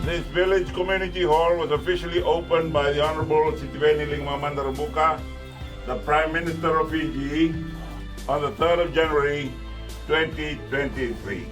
This village community hall was officially opened by the Honorable Sitiveni Rabuka, the Prime Minister of Fiji, on the 3rd of January 2023.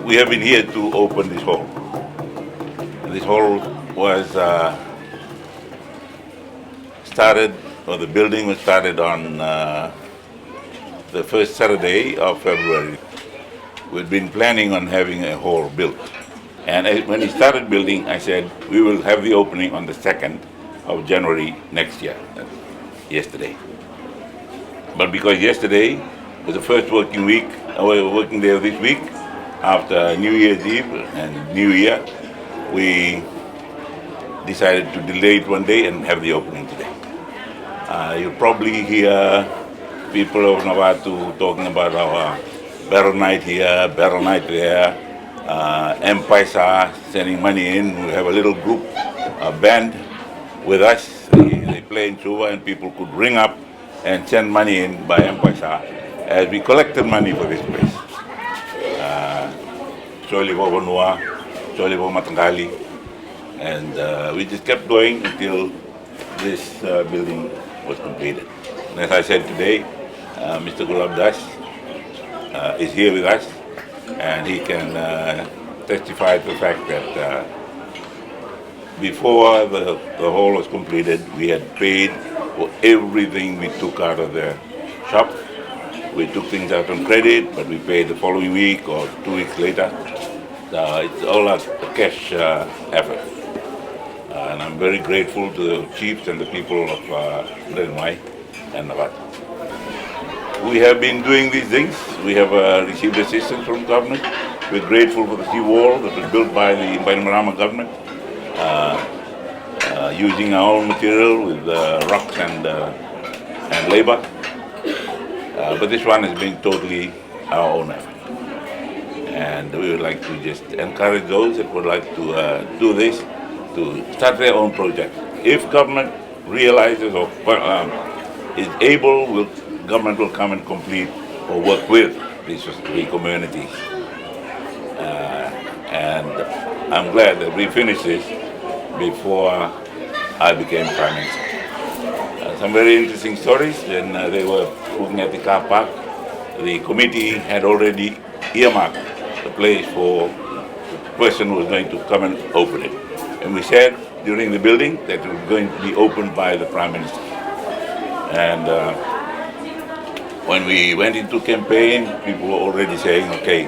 We have been here to open this hall. This hall was the building was started on the first Saturday of February. We'd been planning on having a hall built. And when we started building, I said, we will have the opening on the 2nd of January next year, yesterday. But because yesterday was the first working day of this week, after New Year's Eve and New Year, we decided to delay it one day and have the opening today. You'll probably hear people of Navatu talking about our battle night here, battle night there, M-Paisa sending money in. We have a little group, a band with us. They play in Chuva and people could ring up and send money in by M-Paisa as we collected money for this place. And we just kept going until this building was completed. And as I said today, Mr. Gulabdas is here with us, and he can testify to the fact that before the hall was completed, we had paid for everything we took out of the shop. We took things out on credit, but we paid the following week or 2 weeks later. It's all a cash effort. And I'm very grateful to the chiefs and the people of Drekeniwai and Navatu. We have been doing these things. We have received assistance from government. We're grateful for the sea wall that was built by the Marama government. using our own material with rocks and labor. But this one has been totally our own effort. And we would like to just encourage those that would like to do this to start their own project. If government realizes or is able, government will come and complete or work with the communities. And I'm glad that we finished this before I became Prime Minister. Some very interesting stories. When they were looking at the car park, the committee had already earmarked the place for the person who was going to come and open it. And we said during the building that it was going to be opened by the Prime Minister. And when we went into campaign, people were already saying, okay,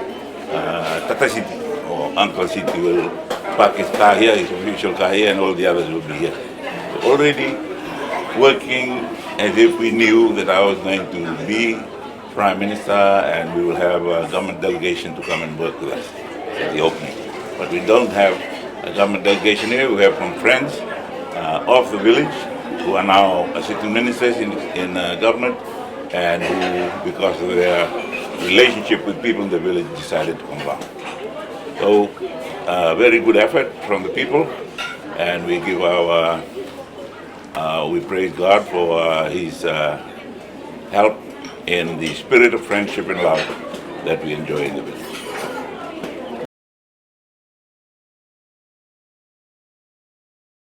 Tata City or Uncle City will park his car here, his official car here, and all the others will be here. So already working as if we knew that I was going to be Prime Minister and we will have a government delegation to come and work with us at the opening. But we don't have a government delegation here. We have some friends of the village who are now sitting ministers in government and who, because of their relationship with people in the village, decided to come down. So, very good effort from the people, and we give we praise God for His help in the spirit of friendship and love that we enjoy in the village.